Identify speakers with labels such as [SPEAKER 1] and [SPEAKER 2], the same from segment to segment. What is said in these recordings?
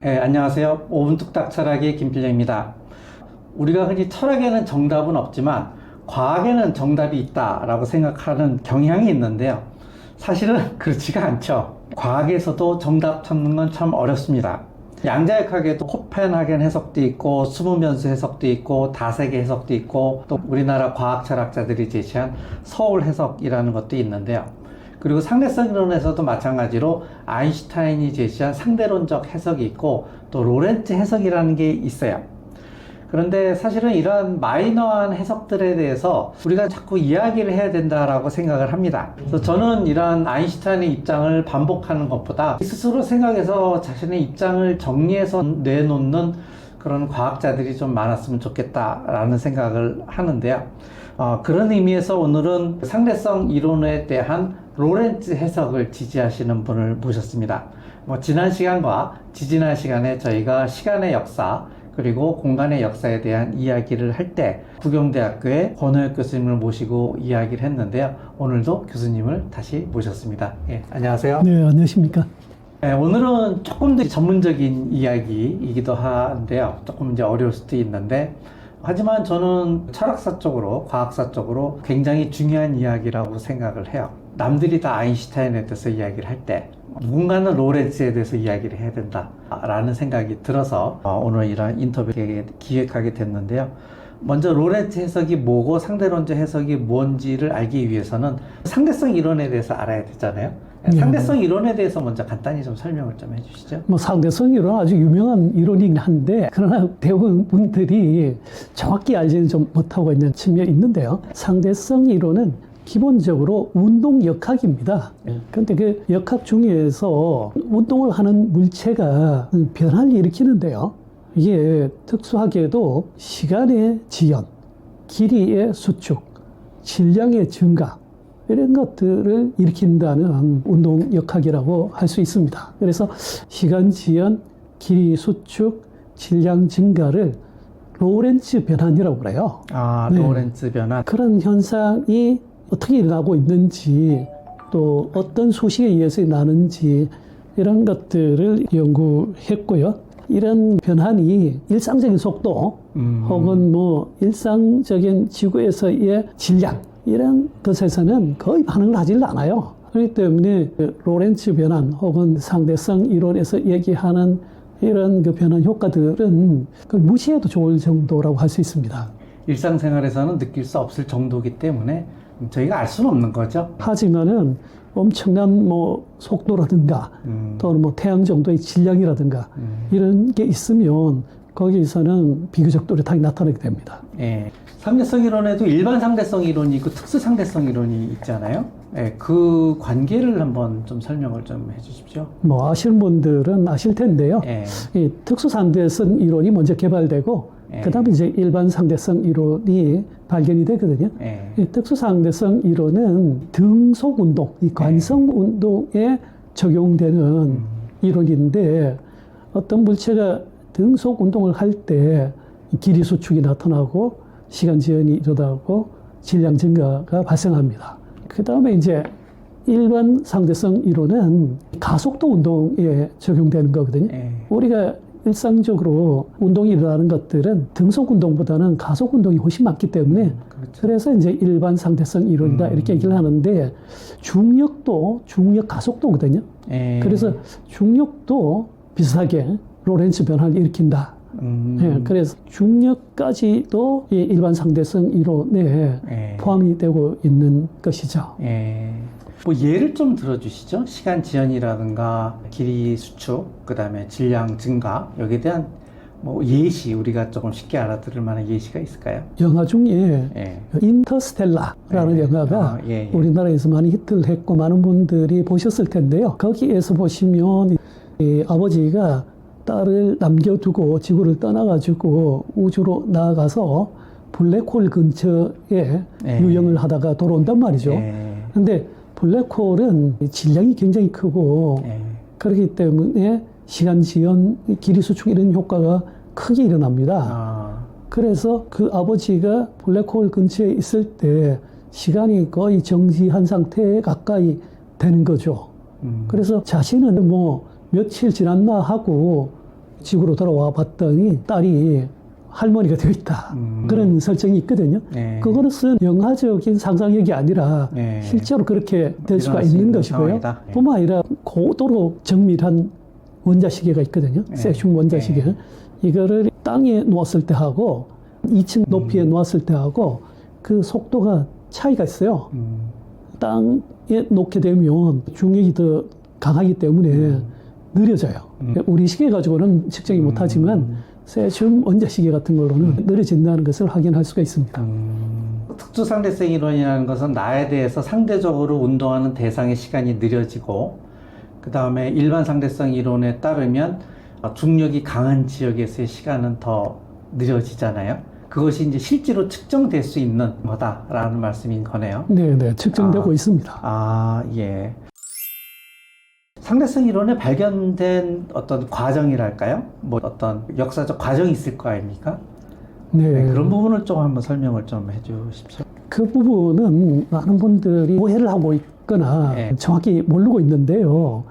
[SPEAKER 1] 네, 안녕하세요. 5분 뚝딱 철학의 김필영입니다. 우리가 흔히 철학에는 정답은 없지만 과학에는 정답이 있다라고 생각하는 경향이 있는데요. 사실은 그렇지가 않죠. 과학에서도 정답 찾는 건 참 어렵습니다. 양자역학에도 코펜하겐 해석도 있고 수분변수 해석도 있고 다세계 해석도 있고 또 우리나라 과학 철학자들이 제시한 서울 해석이라는 것도 있는데요. 그리고 상대성 이론에서도 마찬가지로 아인슈타인이 제시한 상대론적 해석이 있고 또 로렌츠 해석이라는 게 있어요. 그런데 사실은 이러한 마이너한 해석들에 대해서 우리가 자꾸 이야기를 해야 된다라고 생각을 합니다. 그래서 저는 이러한 아인슈타인의 입장을 반복하는 것보다 스스로 생각해서 자신의 입장을 정리해서 내놓는 그런 과학자들이 좀 많았으면 좋겠다라는 생각을 하는데요. 그런 의미에서 오늘은 상대성 이론에 대한 로렌츠 해석을 지지하시는 분을 모셨습니다. 지난 시간과 지지난 시간에 저희가 시간의 역사 그리고 공간의 역사에 대한 이야기를 할 때 구경대학교의 권호혁 교수님을 모시고 이야기를 했는데요. 오늘도 교수님을 다시 모셨습니다. 예, 안녕하세요.
[SPEAKER 2] 네, 안녕하십니까.
[SPEAKER 1] 네, 오늘은 조금 더 전문적인 이야기이기도 한데요. 조금 이제 어려울 수도 있는데 하지만 저는 철학사 쪽으로 과학사 쪽으로 굉장히 중요한 이야기라고 생각을 해요. 남들이 다 아인슈타인에 대해서 이야기를 할 때 누군가는 로렌츠에 대해서 이야기를 해야 된다라는 생각이 들어서 오늘 이런 인터뷰를 기획하게 됐는데요. 먼저 로렌츠 해석이 뭐고 상대론적 해석이 뭔지를 알기 위해서는 상대성 이론에 대해서 알아야 되잖아요. 상대성 이론에 대해서 먼저 간단히 좀 설명을 좀 해주시죠.
[SPEAKER 2] 상대성 이론 아주 유명한 이론이긴 한데 그러나 대부분 분들이 정확히 알지는 좀 못하고 있는 측면이 있는데요. 상대성 이론은 기본적으로 운동 역학입니다. 그런데 그 역학 중에서 운동을 하는 물체가 변화를 일으키는데요. 이게 특수하게도 시간의 지연, 길이의 수축, 질량의 증가 이런 것들을 일으킨다는 운동 역학이라고 할 수 있습니다. 그래서 시간 지연, 길이 수축, 질량 증가를 로렌츠 변환이라고 그래요.
[SPEAKER 1] 네. 로렌츠 변환.
[SPEAKER 2] 그런 현상이 어떻게 일어나고 있는지 또 어떤 소식에 의해서 나는지 이런 것들을 연구했고요. 이런 변환이 일상적인 속도 혹은 일상적인 지구에서의 질량 이런 것에서는 거의 반응을 하질 않아요. 그렇기 때문에 로렌츠 변환 혹은 상대성 이론에서 얘기하는 이런 그 변환 효과들은 무시해도 좋을 정도라고 할 수 있습니다.
[SPEAKER 1] 일상생활에서는 느낄 수 없을 정도이기 때문에 저희가 알 수는 없는 거죠.
[SPEAKER 2] 하지만은 엄청난 속도라든가 또는 태양 정도의 질량이라든가 이런 게 있으면 거기서는 비교적 또렷하게 나타나게 됩니다.
[SPEAKER 1] 예. 상대성 이론에도 일반 상대성 이론이 있고 특수 상대성 이론이 있잖아요. 예, 그 관계를 한번 좀 설명을 좀 해주십시오.
[SPEAKER 2] 아시는 분들은 아실 텐데요.
[SPEAKER 1] 예.
[SPEAKER 2] 이 특수 상대성 이론이 먼저 개발되고 그 다음에 이제 일반 상대성 이론이 발견이 되거든요. 이 특수 상대성 이론은 등속 운동, 이 관성 운동에 적용되는 이론인데 어떤 물체가 등속 운동을 할 때 길이 수축이 나타나고 시간 지연이 일어나고 질량 증가가 발생합니다. 그 다음에 이제 일반 상대성 이론은 가속도 운동에 적용되는 거거든요. 우리가 일상적으로 운동이 일어나는 것들은 등속 운동보다는 가속 운동이 훨씬 많기 때문에
[SPEAKER 1] 그렇죠.
[SPEAKER 2] 그래서 이제 일반 상대성 이론이다 이렇게 얘기를 하는데 중력도 중력 가속도거든요. 그래서 중력도 비슷하게 로렌츠 변화를 일으킨다. 그래서 중력까지도 이 일반 상대성 이론에 포함이 되고 있는 것이죠.
[SPEAKER 1] 예를 좀 들어주시죠. 시간 지연이라든가 길이 수축, 그 다음에 질량 증가 여기에 대한 예시 우리가 조금 쉽게 알아들을 만한 예시가 있을까요?
[SPEAKER 2] 영화 중에 인터스텔라라는 영화가 우리나라에서 많이 히트를 했고 많은 분들이 보셨을 텐데요. 거기에서 보시면 이 아버지가 딸을 남겨두고 지구를 떠나가지고 우주로 나아가서 블랙홀 근처에 유영을 하다가 돌아온단 말이죠. 근데 블랙홀은 질량이 굉장히 크고 그렇기 때문에 시간 지연, 길이 수축 이런 효과가 크게 일어납니다. 그래서 그 아버지가 블랙홀 근처에 있을 때 시간이 거의 정지한 상태에 가까이 되는 거죠. 그래서 자신은 며칠 지났나 하고 지구로 돌아와 봤더니 딸이 할머니가 되어 있다. 그런 설정이 있거든요.
[SPEAKER 1] 네.
[SPEAKER 2] 그것은 영화적인 상상력이 아니라
[SPEAKER 1] 네.
[SPEAKER 2] 실제로 그렇게 될 수가
[SPEAKER 1] 일어날 수
[SPEAKER 2] 있는
[SPEAKER 1] 있는
[SPEAKER 2] 것이고요.
[SPEAKER 1] 상황이다. 네.
[SPEAKER 2] 뿐만 아니라 고도로 정밀한 원자시계가 있거든요.
[SPEAKER 1] 네.
[SPEAKER 2] 세슘 원자시계.
[SPEAKER 1] 네.
[SPEAKER 2] 이거를 땅에 놓았을 때 하고 2층 높이에 놓았을 때 하고 그 속도가 차이가 있어요. 땅에 놓게 되면 중력이 더 강하기 때문에 느려져요. 우리 시계 가지고는 측정이 못하지만 세슘 원자시계 같은 걸로는 느려진다는 것을 확인할 수가 있습니다.
[SPEAKER 1] 특수상대성 이론이라는 것은 나에 대해서 상대적으로 운동하는 대상의 시간이 느려지고, 그 다음에 일반 상대성 이론에 따르면 중력이 강한 지역에서의 시간은 더 느려지잖아요. 그것이 이제 실제로 측정될 수 있는 거다라는 말씀인 거네요.
[SPEAKER 2] 네, 측정되고 있습니다.
[SPEAKER 1] 아, 예. 상대성 이론에 발견된 어떤 과정이랄까요? 뭐 어떤 역사적 과정이 있을 거 아닙니까? 네, 그런 부분을 좀 한번 설명을 좀 해주십시오.
[SPEAKER 2] 그 부분은 많은 분들이 오해를 하고 있거나
[SPEAKER 1] 네.
[SPEAKER 2] 정확히 모르고 있는데요.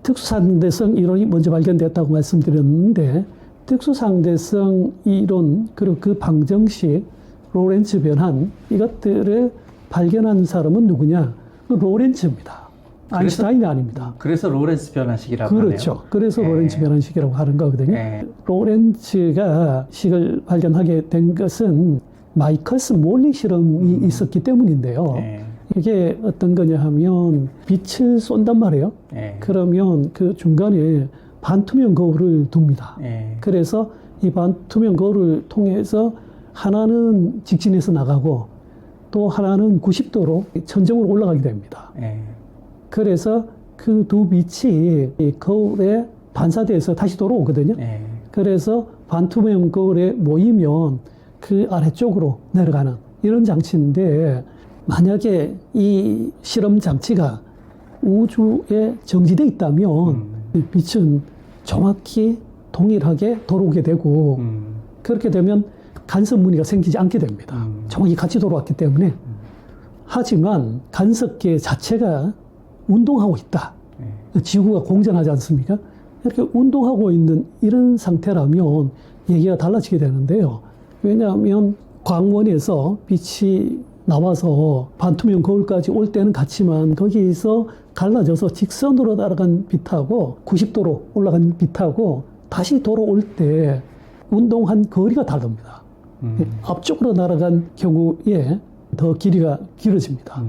[SPEAKER 2] 특수상대성 이론이 먼저 발견됐다고 말씀드렸는데, 특수상대성 이론 그리고 그 방정식, 로렌츠 변환, 이것들을 발견한 사람은 누구냐? 로렌츠입니다. 아인슈타인이 아닙니다.
[SPEAKER 1] 그래서 로렌츠 변환식이라고
[SPEAKER 2] 그렇죠.
[SPEAKER 1] 하네요.
[SPEAKER 2] 그래서
[SPEAKER 1] 네.
[SPEAKER 2] 로렌츠 변환식이라고 하는 거거든요.
[SPEAKER 1] 네.
[SPEAKER 2] 로렌츠가 식을 발견하게 된 것은 마이커스 몰리 실험이 있었기 때문인데요.
[SPEAKER 1] 네.
[SPEAKER 2] 이게 어떤 거냐 하면 빛을 쏜단 말이에요.
[SPEAKER 1] 네.
[SPEAKER 2] 그러면 그 중간에 반투명 거울을 둡니다.
[SPEAKER 1] 네.
[SPEAKER 2] 그래서 이 반투명 거울을 통해서 하나는 직진해서 나가고 또 하나는 90도로 천정으로 올라가게 됩니다.
[SPEAKER 1] 네.
[SPEAKER 2] 그래서 그 두 빛이 이 거울에 반사돼서 다시 돌아오거든요.
[SPEAKER 1] 네.
[SPEAKER 2] 그래서 반투명 거울에 모이면 그 아래쪽으로 내려가는 이런 장치인데, 만약에 이 실험 장치가 우주에 정지되어 있다면 이 빛은 정확히 동일하게 돌아오게 되고, 그렇게 되면 간섭 무늬가 생기지 않게 됩니다. 정확히 같이 돌아왔기 때문에. 하지만 간섭계 자체가 운동하고 있다. 지구가 공전하지 않습니까? 이렇게 운동하고 있는 이런 상태라면 얘기가 달라지게 되는데요. 왜냐하면 광원에서 빛이 나와서 반투명 거울까지 올 때는 같지만, 거기서 갈라져서 직선으로 날아간 빛하고 90도로 올라간 빛하고 다시 돌아올 때 운동한 거리가 다릅니다. 앞쪽으로 날아간 경우에 더 길이가 길어집니다.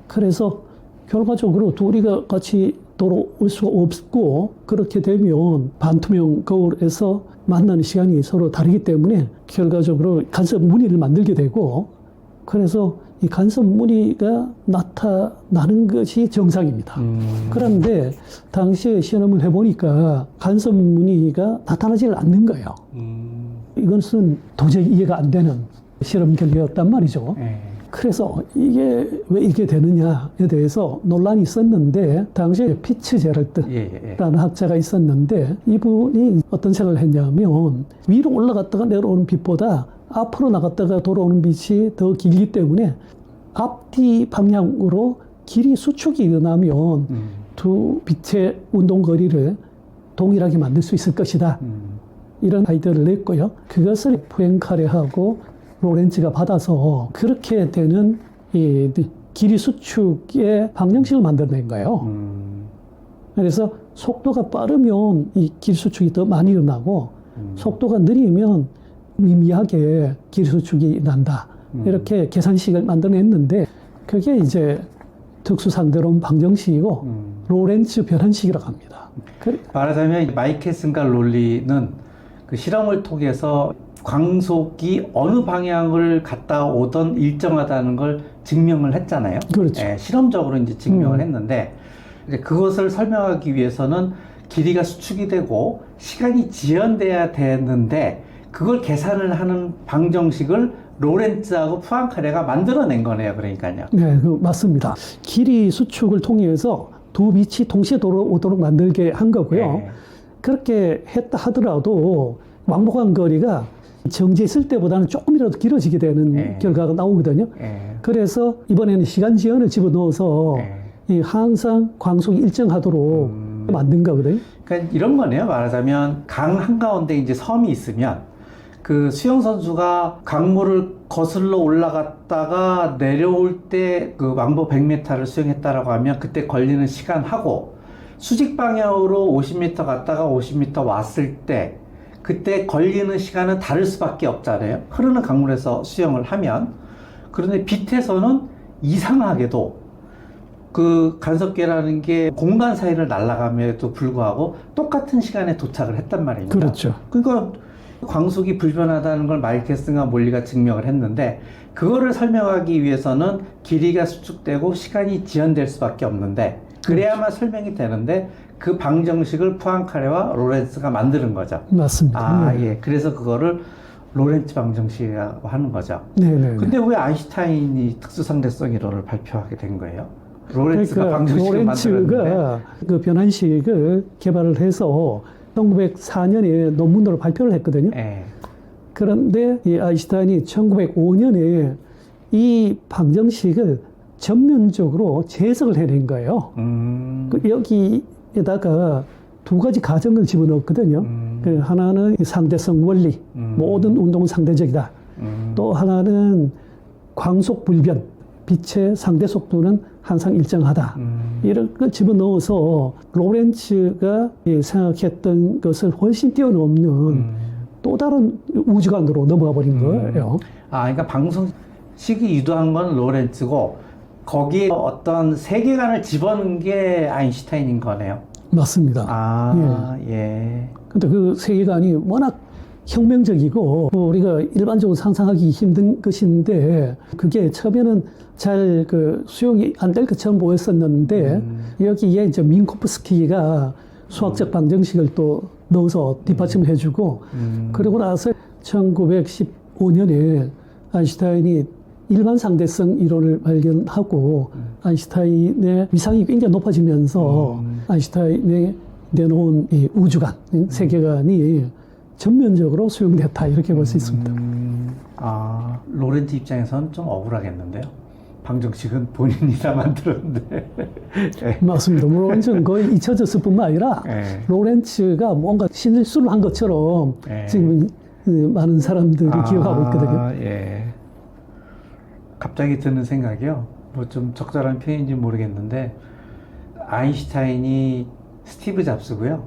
[SPEAKER 2] 그래서 결과적으로 둘이가 같이 돌아올 수가 없고, 그렇게 되면 반투명 거울에서 만나는 시간이 서로 다르기 때문에 결과적으로 간섭 무늬를 만들게 되고, 그래서 이 간섭 무늬가 나타나는 것이 정상입니다. 그런데 당시에 실험을 해보니까 간섭 무늬가 나타나질 않는 거예요. 이것은 도저히 이해가 안 되는 실험 결과였단 말이죠. 그래서 이게 왜 이게 되느냐에 대해서 논란이 있었는데, 당시에 피츠제럴드라는 학자가 있었는데, 이분이 어떤 생각을 했냐면, 위로 올라갔다가 내려오는 빛보다 앞으로 나갔다가 돌아오는 빛이 더 길기 때문에 앞뒤 방향으로 길이 수축이 일어나면 두 빛의 운동 거리를 동일하게 만들 수 있을 것이다. 이런 아이디어를 냈고요. 그것을 포엔카레하고 로렌츠가 받아서 그렇게 되는 이 길이 수축의 방정식을 만들어낸 거예요. 그래서 속도가 빠르면 이 길이 수축이 더 많이 일어나고, 속도가 느리면 미미하게 길이 수축이 난다. 이렇게 계산식을 만들어냈는데, 그게 이제 특수상대론 방정식이고 로렌츠 변환식이라고 합니다.
[SPEAKER 1] 말하자면 마이켈슨과 롤리는 그 실험을 통해서 광속이 어느 방향을 갔다 오던 일정하다는 걸 증명을 했잖아요.
[SPEAKER 2] 그렇죠.
[SPEAKER 1] 예, 실험적으로 이제 증명을 했는데, 이제 그것을 설명하기 위해서는 길이가 수축이 되고 시간이 지연돼야 되는데, 그걸 계산을 하는 방정식을 로렌츠하고 푸앙카레가 만들어낸 거네요. 그러니까요.
[SPEAKER 2] 네, 맞습니다. 길이 수축을 통해서 두 빛이 동시에 돌아오도록 만들게 한 거고요.
[SPEAKER 1] 네.
[SPEAKER 2] 그렇게 했다 하더라도 왕복한 거리가 정지했을 때보다는 조금이라도 길어지게 되는 결과가 나오거든요. 그래서 이번에는 시간 지연을 집어넣어서 이 항상 광속이 일정하도록 만든 거거든요.
[SPEAKER 1] 그러니까 이런 거네요. 말하자면 강 한가운데 이제 섬이 있으면 그 수영선수가 강물을 거슬러 올라갔다가 내려올 때 그 왕복 100m를 수영했다라고 하면 그때 걸리는 시간하고 수직 방향으로 50m 갔다가 50m 왔을 때 그때 걸리는 시간은 다를 수밖에 없잖아요. 흐르는 강물에서 수영을 하면. 그런데 빛에서는 이상하게도 그 간섭계라는 게 공간 사이를 날아감에도 불구하고 똑같은 시간에 도착을 했단 말입니다.
[SPEAKER 2] 그렇죠.
[SPEAKER 1] 그러니까 광속이 불변하다는 걸 마이켈슨과 몰리가 증명을 했는데 그거를 설명하기 위해서는 길이가 수축되고 시간이 지연될 수밖에 없는데 그래야만 설명이 되는데 그 방정식을 푸앙카레와 로렌츠가 만드는 거죠.
[SPEAKER 2] 맞습니다.
[SPEAKER 1] 예. 그래서 그거를 로렌츠 방정식이라고 하는 거죠.
[SPEAKER 2] 네네.
[SPEAKER 1] 근데 왜 아인슈타인이 특수상대성 이론을 발표하게 된 거예요? 로렌츠가
[SPEAKER 2] 그러니까
[SPEAKER 1] 방정식을 만들었는데.
[SPEAKER 2] 로렌츠가 그 변환식을 개발을 해서 1904년에 논문으로 발표를 했거든요.
[SPEAKER 1] 예.
[SPEAKER 2] 그런데 이 아인슈타인이 1905년에 이 방정식을 전면적으로 재해석을 해낸 거예요. 그 여기에다가 두 가지 가정을 집어넣었거든요. 그 하나는 상대성 원리, 모든 운동은 상대적이다. 또 하나는 광속 불변, 빛의 상대 속도는 항상 일정하다. 이런 걸 집어넣어서 로렌츠가 생각했던 것을 훨씬 뛰어넘는 또 다른 우주관으로 넘어가 버린 거예요.
[SPEAKER 1] 그러니까 방정식이 유도한 건 로렌츠고 거기에 어떤 세계관을 집어넣은 게 아인슈타인인 거네요.
[SPEAKER 2] 맞습니다.
[SPEAKER 1] 예.
[SPEAKER 2] 근데 그 세계관이 워낙 혁명적이고 우리가 일반적으로 상상하기 힘든 것인데 그게 처음에는 잘 그 수용이 안 될 것처럼 보였었는데 여기에 이제 민코프스키가 수학적 방정식을 또 넣어서 뒷받침을 해주고 그러고 나서 1915년에 아인슈타인이 일반 상대성 이론을 발견하고 아인슈타인의 위상이 굉장히 높아지면서 아인슈타인이 내놓은 이 우주관, 세계관이 전면적으로 수용됐다 이렇게 볼 수 있습니다.
[SPEAKER 1] 로렌츠 입장에서는 좀 억울하겠는데요. 방정식은 본인이 다 만들었는데.
[SPEAKER 2] 맞습니다. 로렌츠는 거의 잊혀졌을 뿐만 아니라 로렌츠가 뭔가 실수를 한 것처럼 지금 많은 사람들이 기억하고 있거든요.
[SPEAKER 1] 예. 갑자기 드는 생각이요. 뭐 좀 적절한 표현인지 모르겠는데 아인슈타인이 스티브 잡스고요.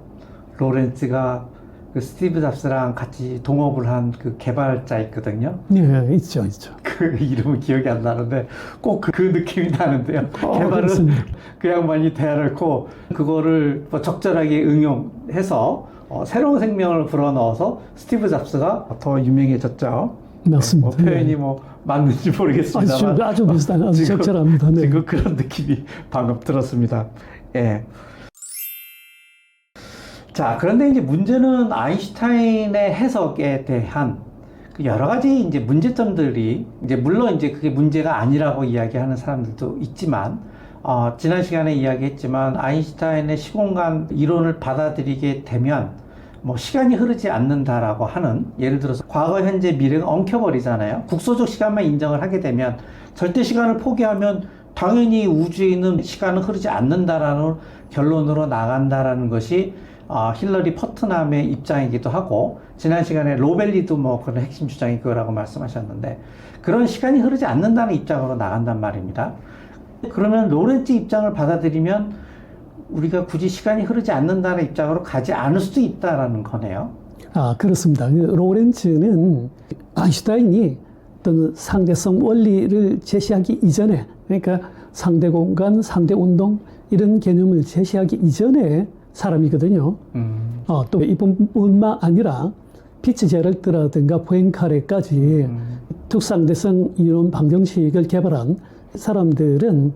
[SPEAKER 1] 로렌츠가 그 스티브 잡스랑 같이 동업을 한 그 개발자 있거든요.
[SPEAKER 2] 네, 있죠.
[SPEAKER 1] 그 이름은 기억이 안 나는데 꼭 그 느낌이 나는데요. 개발은
[SPEAKER 2] 그렇습니다.
[SPEAKER 1] 그 양반이 대놓고 그거를 뭐 적절하게 응용해서 새로운 생명을 불어넣어서 스티브 잡스가 더 유명해졌죠.
[SPEAKER 2] 맞습니다.
[SPEAKER 1] 뭐 표현이 뭐 맞는지 모르겠습니다만
[SPEAKER 2] 아주 비슷한, 아주 적절합니다. 네.
[SPEAKER 1] 지금 그런 느낌이 방금 들었습니다. 예. 자, 그런데 이제 문제는 아인슈타인의 해석에 대한 그 여러 가지 이제 문제점들이 이제 물론 이제 그게 문제가 아니라고 이야기하는 사람들도 있지만 지난 시간에 이야기했지만 아인슈타인의 시공간 이론을 받아들이게 되면 뭐 시간이 흐르지 않는다라고 하는 예를 들어서 과거, 현재, 미래가 엉켜버리잖아요. 국소적 시간만 인정을 하게 되면 절대 시간을 포기하면 당연히 우주에 있는 시간은 흐르지 않는다라는 결론으로 나간다라는 것이 힐러리 퍼트남의 입장이기도 하고 지난 시간에 로벨리도 뭐 그런 핵심 주장이 그거라고 말씀하셨는데 그런 시간이 흐르지 않는다는 입장으로 나간단 말입니다. 그러면 로렌츠 입장을 받아들이면 우리가 굳이 시간이 흐르지 않는다는 입장으로 가지 않을 수도 있다라는 거네요.
[SPEAKER 2] 그렇습니다. 로렌츠는 아인슈타인이 어떤 상대성 원리를 제시하기 이전에 그러니까 상대 공간, 상대 운동 이런 개념을 제시하기 이전에 사람이거든요. 또 이뿐만 아니라 피츠제럴드라든가 포엔카레까지 특상대성 이론 방정식을 개발한 사람들은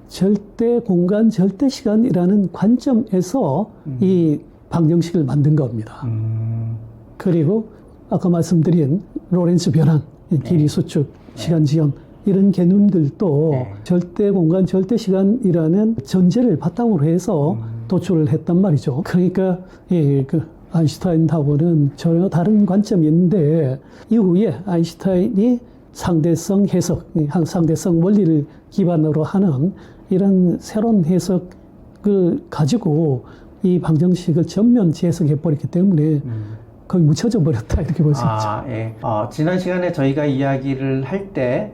[SPEAKER 2] 절대 공간, 절대 시간이라는 관점에서 이 방정식을 만든 겁니다. 그리고 아까 말씀드린 로렌츠 변환, 길이 수축, 시간 지연 이런 개념들도 절대 공간, 절대 시간이라는 전제를 바탕으로 해서 도출을 했단 말이죠. 그러니까 그 아인슈타인하고는 전혀 다른 관점인데 이후에 아인슈타인이 상대성 해석, 상대성 원리를 기반으로 하는 이런 새로운 해석을 가지고 이 방정식을 전면 재해석해버렸기 때문에 거의 묻혀져 버렸다 이렇게 볼 수 있죠.
[SPEAKER 1] 예. 지난 시간에 저희가 이야기를 할 때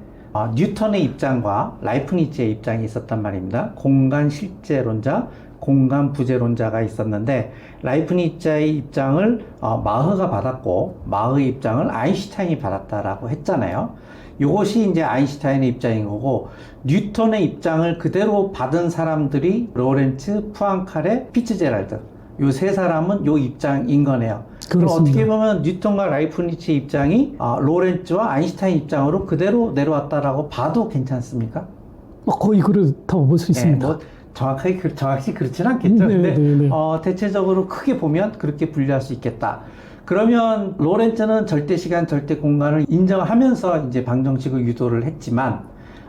[SPEAKER 1] 뉴턴의 입장과 라이프니츠의 입장이 있었단 말입니다. 공간 실제론자, 공간 부재론자가 있었는데 라이프니츠의 입장을 마흐가 받았고 마흐의 입장을 아인슈타인이 받았다라고 했잖아요. 이것이 이제 아인슈타인의 입장인 거고 뉴턴의 입장을 그대로 받은 사람들이 로렌츠, 푸앙카레, 피츠제랄드 요 세 사람은 요 입장인 거네요. 그럼
[SPEAKER 2] 그렇습니다.
[SPEAKER 1] 어떻게 보면 뉴턴과 라이프니츠의 입장이 로렌츠와 아인슈타인 입장으로 그대로 내려왔다라고 봐도 괜찮습니까?
[SPEAKER 2] 거의 그렇다고 볼 수 있습니다.
[SPEAKER 1] 뭐 정확히 그렇진 않겠죠.
[SPEAKER 2] 네,
[SPEAKER 1] 근데
[SPEAKER 2] 네, 네.
[SPEAKER 1] 대체적으로 크게 보면 그렇게 분류할 수 있겠다. 그러면 로렌츠는 절대 시간, 절대 공간을 인정하면서 이제 방정식을 유도를 했지만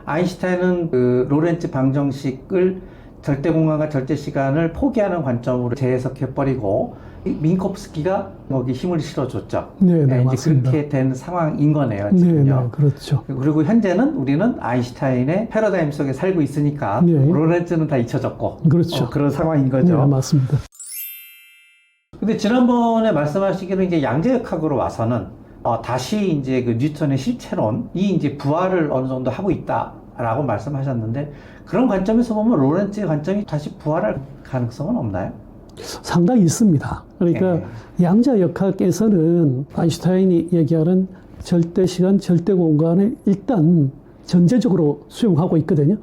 [SPEAKER 1] 아인슈타인은 그 로렌츠 방정식을 절대 공간과 절대 시간을 포기하는 관점으로 재해석해버리고 민코프스키가 거기 힘을 실어줬죠.
[SPEAKER 2] 네, 네,
[SPEAKER 1] 이제
[SPEAKER 2] 맞습니다.
[SPEAKER 1] 그렇게 된 상황인 거네요,
[SPEAKER 2] 네,
[SPEAKER 1] 지금요.
[SPEAKER 2] 네, 그렇죠.
[SPEAKER 1] 그리고 현재는 우리는 아인슈타인의 패러다임 속에 살고 있으니까
[SPEAKER 2] 네.
[SPEAKER 1] 로렌츠는 다 잊혀졌고
[SPEAKER 2] 그렇죠.
[SPEAKER 1] 그런 상황인 거죠.
[SPEAKER 2] 네, 맞습니다.
[SPEAKER 1] 근데 지난번에 말씀하시기로 이제 양자역학으로 와서는 다시 이제 그 뉴턴의 실체론이 이제 부활을 어느 정도 하고 있다라고 말씀하셨는데 그런 관점에서 보면 로렌츠의 관점이 다시 부활할 가능성은 없나요?
[SPEAKER 2] 상당히 있습니다. 그러니까 양자역학에서는 아인슈타인이 얘기하는 절대 시간, 절대 공간을 일단 전제적으로 수용하고 있거든요.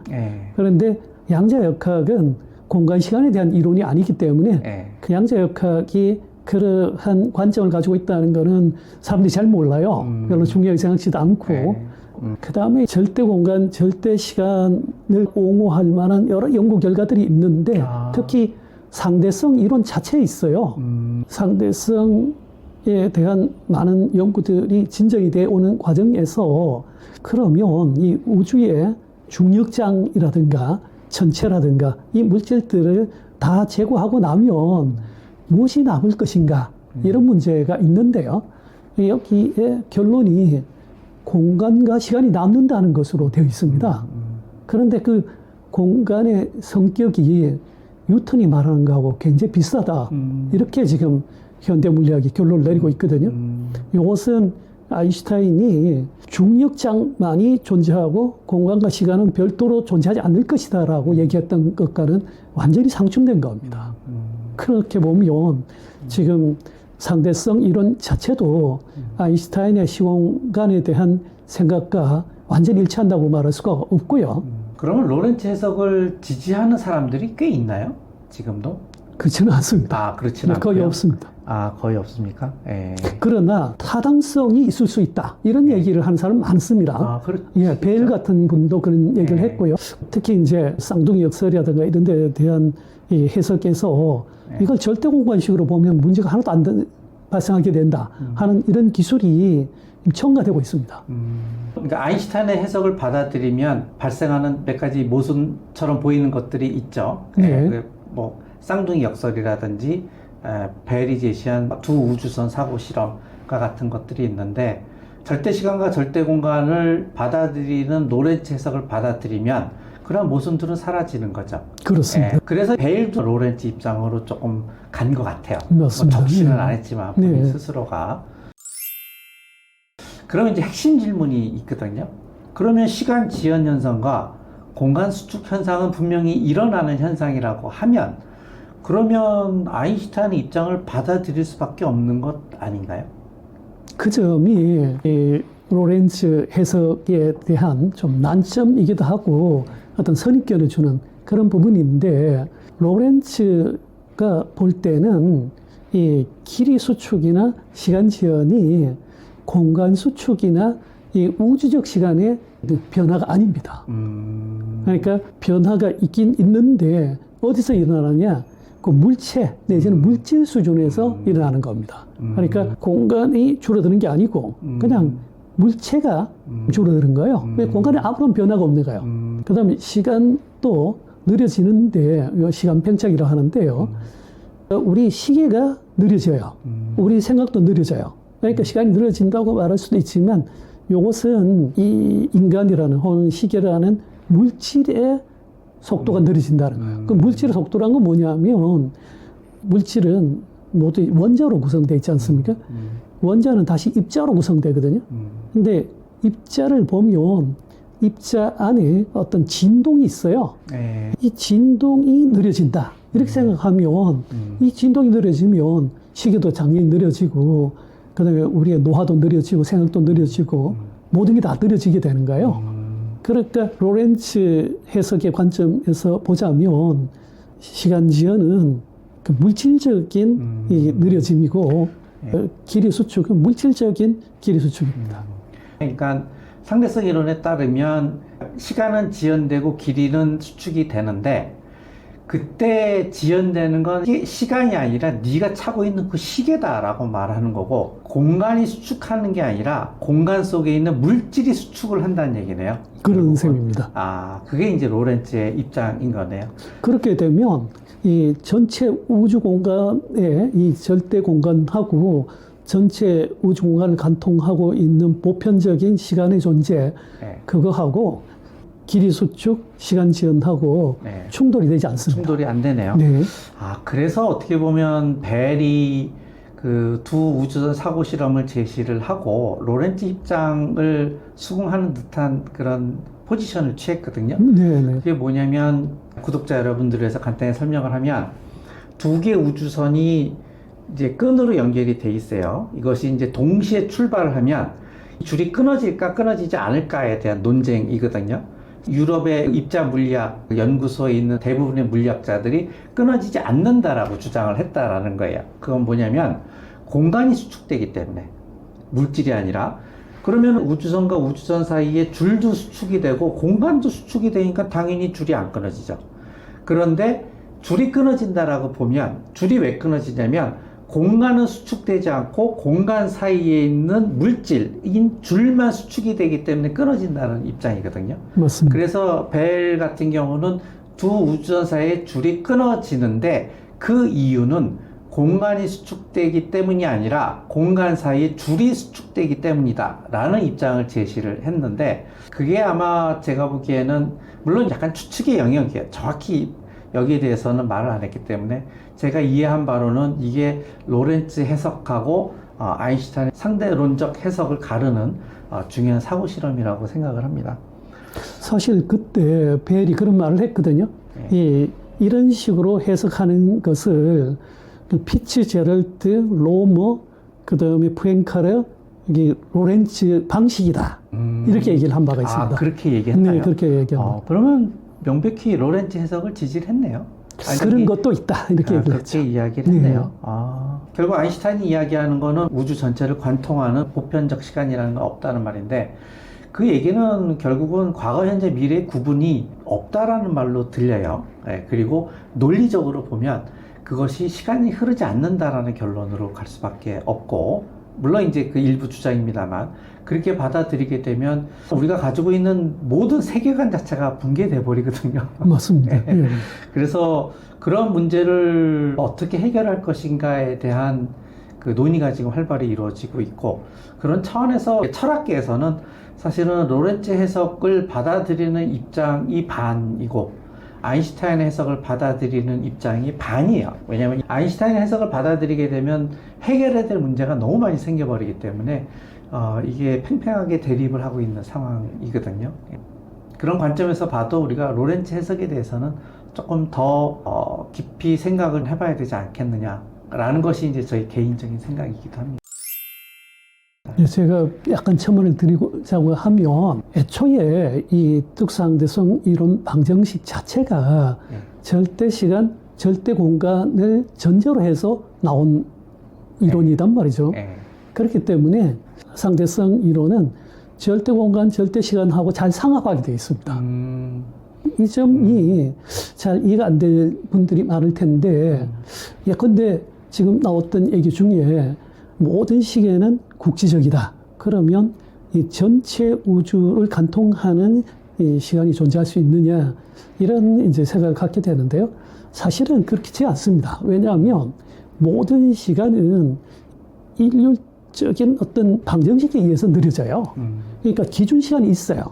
[SPEAKER 2] 그런데 양자역학은 공간 시간에 대한 이론이 아니기 때문에 그 양자역학이 그러한 관점을 가지고 있다는 거는 사람들이 잘 몰라요. 별로 중요하게 생각지도 않고. 그 다음에 절대 공간, 절대 시간을 옹호할 만한 여러 연구 결과들이 있는데 특히 상대성 이론 자체에 있어요. 상대성에 대한 많은 연구들이 진전이 되어 오는 과정에서 그러면 이 우주의 중력장이라든가 천체라든가 이 물질들을 다 제거하고 나면 무엇이 남을 것인가 이런 문제가 있는데요. 여기에 결론이 공간과 시간이 남는다는 것으로 되어 있습니다. 그런데 그 공간의 성격이 뉴턴이 말하는 거하고 굉장히 비슷하다. 이렇게 지금 현대 물리학이 결론을 내리고 있거든요. 이것은 아인슈타인이 중력장만이 존재하고 공간과 시간은 별도로 존재하지 않을 것이다 라고 얘기했던 것과는 완전히 상충된 겁니다. 그렇게 보면 지금 상대성 이론 자체도 아인슈타인의 시공간에 대한 생각과 완전히 일치한다고 말할 수가 없고요.
[SPEAKER 1] 그러면 로렌츠 해석을 지지하는 사람들이 꽤 있나요? 지금도?
[SPEAKER 2] 그렇지는 않습니다.
[SPEAKER 1] 그렇지는
[SPEAKER 2] 거의
[SPEAKER 1] 않고요?
[SPEAKER 2] 없습니다.
[SPEAKER 1] 거의 없습니까?
[SPEAKER 2] 그러나 타당성이 있을 수 있다. 이런 얘기를 하는 사람 많습니다. 예, 베일 같은 분도 그런 얘기를 했고요. 특히 이제 쌍둥이 역설이라든가 이런 데에 대한 이 해석에서 이걸 절대 공간식으로 보면 문제가 하나도 안 발생하게 된다 하는 이런 기술이 첨가되고 있습니다.
[SPEAKER 1] 그러니까 아인슈타인의 해석을 받아들이면 발생하는 몇 가지 모순처럼 보이는 것들이 있죠. 뭐 쌍둥이 역설이라든지 벨이 제시한 두 우주선 사고 실험과 같은 것들이 있는데 절대 시간과 절대 공간을 받아들이는 로렌츠 해석을 받아들이면 그런 모순들은 사라지는 거죠.
[SPEAKER 2] 그렇습니다.
[SPEAKER 1] 그래서 베일도 로렌츠 입장으로 조금 간 것 같아요.
[SPEAKER 2] 맞습니다.
[SPEAKER 1] 뭐 적시는 안 했지만 본인 스스로가. 그러면 이제 핵심 질문이 있거든요. 그러면 시간 지연 현상과 공간 수축 현상은 분명히 일어나는 현상이라고 하면 그러면 아인슈타인의 입장을 받아들일 수밖에 없는 것 아닌가요?
[SPEAKER 2] 그 점이 이 로렌츠 해석에 대한 좀 난점이기도 하고 어떤 선입견을 주는 그런 부분인데 로렌츠가 볼 때는 이 길이 수축이나 시간 지연이 공간 수축이나 이 우주적 시간의 변화가 아닙니다. 그러니까 변화가 있긴 있는데 어디서 일어나느냐? 그 물체 내지는 물질 수준에서 일어나는 겁니다. 그러니까 공간이 줄어드는 게 아니고 그냥 물체가 줄어드는 거예요. 공간에 아무런 변화가 없는 거예요. 그 다음에 시간도 느려지는데 시간 팽창이라고 하는데요. 우리 시계가 느려져요. 우리 생각도 느려져요. 그러니까 시간이 느려진다고 말할 수도 있지만 이것은 이 인간이라는 혹은 시계라는 물질의 속도가 느려진다는 거예요. 그 물질의 속도란 건 뭐냐면 물질은 모두 원자로 구성되어 있지 않습니까? 원자는 다시 입자로 구성되거든요. 근데 입자를 보면 입자 안에 어떤 진동이 있어요.
[SPEAKER 1] 네.
[SPEAKER 2] 이 진동이 느려진다. 이렇게 생각하면 이 진동이 느려지면 시계도 당연히 느려지고 그다음에 우리의 노화도 느려지고 생각도 느려지고 모든 게 다 느려지게 되는 거예요. 그러니까 로렌츠 해석의 관점에서 보자면 시간지연은 그 물질적인 이 느려짐이고 길이 수축은 물질적인 길이 수축입니다.
[SPEAKER 1] 그러니까 상대성 이론에 따르면 시간은 지연되고 길이는 수축이 되는데 그때 지연되는 건 시간이 아니라 네가 차고 있는 그 시계다라고 말하는 거고 공간이 수축하는 게 아니라 공간 속에 있는 물질이 수축을 한다는 얘기네요.
[SPEAKER 2] 그런 셈입니다.
[SPEAKER 1] 아, 그게 이제 로렌츠의 입장인 거네요.
[SPEAKER 2] 그렇게 되면 이 전체 우주 공간의 이 절대 공간하고 전체 우주 공간을 관통하고 있는 보편적인 시간의 존재,
[SPEAKER 1] 네.
[SPEAKER 2] 그거하고 길이 수축, 시간 지연하고
[SPEAKER 1] 네.
[SPEAKER 2] 충돌이 되지 않습니다.
[SPEAKER 1] 충돌이 안 되네요.
[SPEAKER 2] 네.
[SPEAKER 1] 아, 그래서 어떻게 보면 벨이 그 두 우주선 사고 실험을 제시를 하고 로렌츠 입장을 수긍하는 듯한 그런 포지션을 취했거든요.
[SPEAKER 2] 네, 네.
[SPEAKER 1] 그게 뭐냐면 구독자 여러분들을 위해서 간단히 설명을 하면 두 개의 우주선이 이제 끈으로 연결이 돼 있어요. 이것이 이제 동시에 출발을 하면 줄이 끊어질까 끊어지지 않을까에 대한 논쟁이거든요. 유럽의 입자 물리학 연구소에 있는 대부분의 물리학자들이 끊어지지 않는다라고 주장을 했다라는 거예요. 그건 뭐냐면 공간이 수축되기 때문에 물질이 아니라 그러면 우주선과 우주선 사이에 줄도 수축이 되고 공간도 수축이 되니까 당연히 줄이 안 끊어지죠. 그런데 줄이 끊어진다라고 보면 줄이 왜 끊어지냐면 공간은 수축되지 않고 공간 사이에 있는 물질인 줄만 수축이 되기 때문에 끊어진다는 입장이거든요.
[SPEAKER 2] 맞습니다.
[SPEAKER 1] 그래서 벨 같은 경우는 두 우주선 사이에 줄이 끊어지는데 그 이유는 공간이 수축되기 때문이 아니라 공간 사이에 줄이 수축되기 때문이다 라는 입장을 제시를 했는데 그게 아마 제가 보기에는 물론 약간 추측의 영역이에요. 정확히 여기에 대해서는 말을 안 했기 때문에 제가 이해한 바로는 이게 로렌츠 해석하고 아인슈타인의 상대론적 해석을 가르는 중요한 사고 실험이라고 생각을 합니다.
[SPEAKER 2] 사실 그때 벨이 그런 말을 했거든요.
[SPEAKER 1] 네.
[SPEAKER 2] 이런 식으로 해석하는 것을 피츠제럴트, 로머, 그 다음에 프랭카르, 이게 로렌츠 방식이다. 이렇게 얘기를 한 바가 있습니다.
[SPEAKER 1] 아, 그렇게 얘기했나요?
[SPEAKER 2] 네, 그렇게 얘기합니다.
[SPEAKER 1] 그러면 명백히 로렌츠 해석을 지지를 했네요.
[SPEAKER 2] 그런 것도 있다. 이렇게 얘기를 했죠.
[SPEAKER 1] 그렇게 이야기를 했네요. 결국 아인슈타인이 이야기하는 거는 우주 전체를 관통하는 보편적 시간이라는 건 없다는 말인데 그 얘기는 결국은 과거, 현재, 미래의 구분이 없다라는 말로 들려요. 네, 그리고 논리적으로 보면 그것이 시간이 흐르지 않는다라는 결론으로 갈 수밖에 없고 물론 이제 그 일부 주장입니다만 그렇게 받아들이게 되면 우리가 가지고 있는 모든 세계관 자체가 붕괴돼 버리거든요.
[SPEAKER 2] 맞습니다.
[SPEAKER 1] 네.
[SPEAKER 2] 예.
[SPEAKER 1] 그래서 그런 문제를 어떻게 해결할 것인가에 대한 그 논의가 지금 활발히 이루어지고 있고 그런 차원에서 철학계에서는 사실은 로렌츠 해석을 받아들이는 입장이 반이고 아인슈타인의 해석을 받아들이는 입장이 반이에요. 왜냐하면 아인슈타인의 해석을 받아들이게 되면 해결해야 될 문제가 너무 많이 생겨버리기 때문에 이게 팽팽하게 대립을 하고 있는 상황이거든요. 그런 관점에서 봐도 우리가 로렌츠 해석에 대해서는 조금 더 깊이 생각을 해봐야 되지 않겠느냐라는 것이 이제 저희 개인적인 생각이기도 합니다.
[SPEAKER 2] 제가 약간 첨언을 드리자고 하면 애초에 이 특수상대성 이론 방정식 자체가 절대 시간, 절대 공간을 전제로 해서 나온 이론이란 말이죠. 그렇기 때문에 상대성 이론은 절대 공간, 절대 시간하고 잘 상합하게 되어 있습니다. 이 점이 잘 이해가 안 될 분들이 많을 텐데, 예컨대 지금 나왔던 얘기 중에 모든 시계는 국지적이다. 그러면 이 전체 우주를 관통하는 이 시간이 존재할 수 있느냐, 이런 이제 생각을 갖게 되는데요. 사실은 그렇지 않습니다. 왜냐하면 모든 시간은 일률적인 어떤 방정식에 의해서 느려져요. 그러니까 기준 시간이 있어요.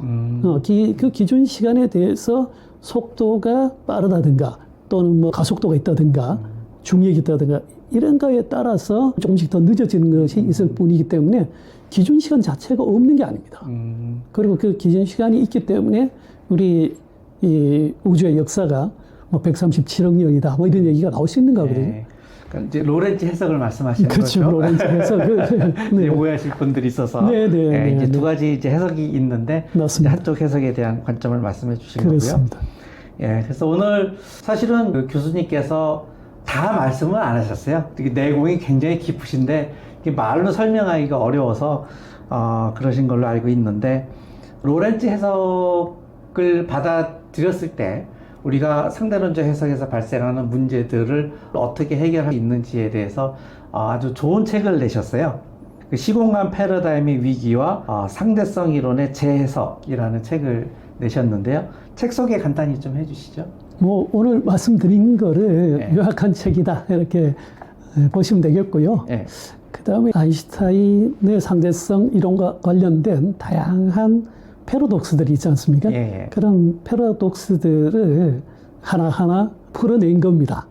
[SPEAKER 2] 그 기준 시간에 대해서 속도가 빠르다든가 또는 뭐 가속도가 있다든가 중력이다든가 이런 거에 따라서 조금씩 더 늦어지는 것이 있을 뿐이기 때문에 기준 시간 자체가 없는 게 아닙니다. 그리고 그 기준 시간이 있기 때문에 우리 이 우주의 역사가 뭐 137억 년이다 뭐 이런 얘기가 나올 수 있는 거거든요.
[SPEAKER 1] 네. 그러니까 이제 로렌츠 해석을 말씀하시는
[SPEAKER 2] 그렇죠.
[SPEAKER 1] 거죠.
[SPEAKER 2] 로렌츠 해석.
[SPEAKER 1] 이제 오해하실 분들이 있어서 이제 두 가지 이제 해석이 있는데 이제 한쪽 해석에 대한 관점을 말씀해 주신
[SPEAKER 2] 그렇습니다.
[SPEAKER 1] 거고요. 예, 그래서 오늘 사실은 그 교수님께서 다 말씀을 안 하셨어요. 이게 내공이 굉장히 깊으신데 이게 말로 설명하기가 어려워서 그러신 걸로 알고 있는데 로렌츠 해석을 받아들였을 때 우리가 상대론적 해석에서 발생하는 문제들을 어떻게 해결할 수 있는지에 대해서 아주 좋은 책을 내셨어요. 그 시공간 패러다임의 위기와 상대성 이론의 재해석이라는 책을 내셨는데요. 책 소개 간단히 좀 해주시죠.
[SPEAKER 2] 뭐 오늘 말씀드린 거를
[SPEAKER 1] 네.
[SPEAKER 2] 요약한 책이다 이렇게 보시면 되겠고요.
[SPEAKER 1] 네.
[SPEAKER 2] 그 다음에 아인슈타인의 상대성 이론과 관련된 다양한 패러독스들이 있지 않습니까?
[SPEAKER 1] 예.
[SPEAKER 2] 그런 패러독스들을 하나하나 풀어낸 겁니다.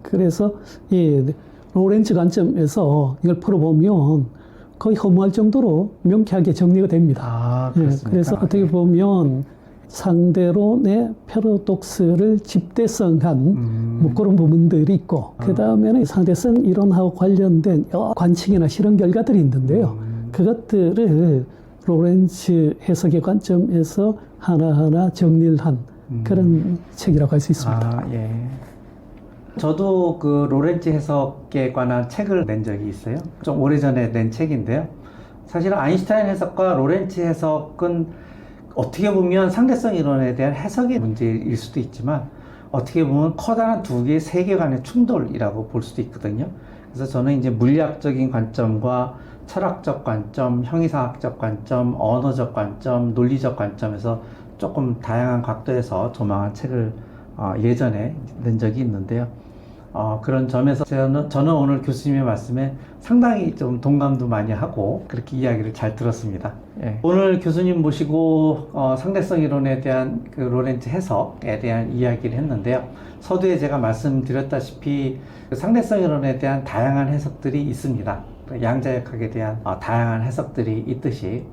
[SPEAKER 2] 그래서 이 로렌츠 관점에서 이걸 풀어보면 거의 허무할 정도로 명쾌하게 정리가 됩니다. 그래서 어떻게 보면 상대론의 패러독스를 집대성한 뭐 그런 부분들이 있고 그 다음에는 상대성 이론하고 관련된 여러 관측이나 실험 결과들이 있는데요. 그것들을 로렌츠 해석의 관점에서 하나하나 정리를 한 그런 책이라고 할 수 있습니다.
[SPEAKER 1] 예. 저도 그 로렌츠 해석에 관한 책을 낸 적이 있어요. 좀 오래전에 낸 책인데요. 사실은 아인슈타인 해석과 로렌츠 해석은 어떻게 보면 상대성 이론에 대한 해석의 문제일 수도 있지만 어떻게 보면 커다란 두 개의 세계관의 충돌이라고 볼 수도 있거든요. 그래서 저는 이제 물리학적인 관점과 철학적 관점, 형이상학적 관점, 언어적 관점, 논리적 관점에서 조금 다양한 각도에서 조망한 책을 예전에 낸 적이 있는데요. 그런 점에서 저는 오늘 교수님의 말씀에 상당히 좀 동감도 많이 하고 그렇게 이야기를 잘 들었습니다. 예. 오늘 교수님 모시고 상대성 이론에 대한 그 로렌츠 해석에 대한 이야기를 했는데요. 서두에 제가 말씀드렸다시피 그 상대성 이론에 대한 다양한 해석들이 있습니다. 양자역학에 대한 다양한 해석들이 있듯이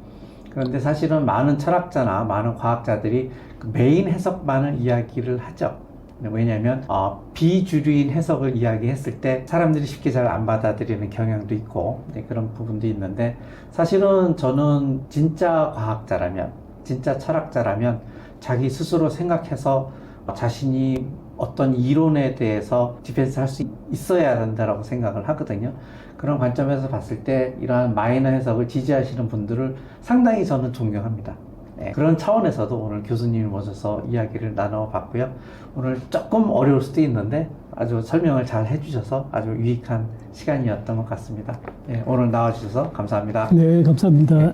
[SPEAKER 1] 그런데 사실은 많은 철학자나 많은 과학자들이 그 메인 해석만을 이야기를 하죠. 왜냐하면 비주류인 해석을 이야기했을 때 사람들이 쉽게 잘 안 받아들이는 경향도 있고 그런 부분도 있는데 사실은 저는 진짜 과학자라면 진짜 철학자라면 자기 스스로 생각해서 자신이 어떤 이론에 대해서 디펜스 할 수 있어야 된다고 생각을 하거든요. 그런 관점에서 봤을 때 이러한 마이너 해석을 지지하시는 분들을 상당히 저는 존경합니다. 네, 그런 차원에서도 오늘 교수님을 모셔서 이야기를 나눠봤고요. 오늘 조금 어려울 수도 있는데 아주 설명을 잘 해주셔서 아주 유익한 시간이었던 것 같습니다. 네, 오늘 나와주셔서 감사합니다.
[SPEAKER 2] 네, 감사합니다.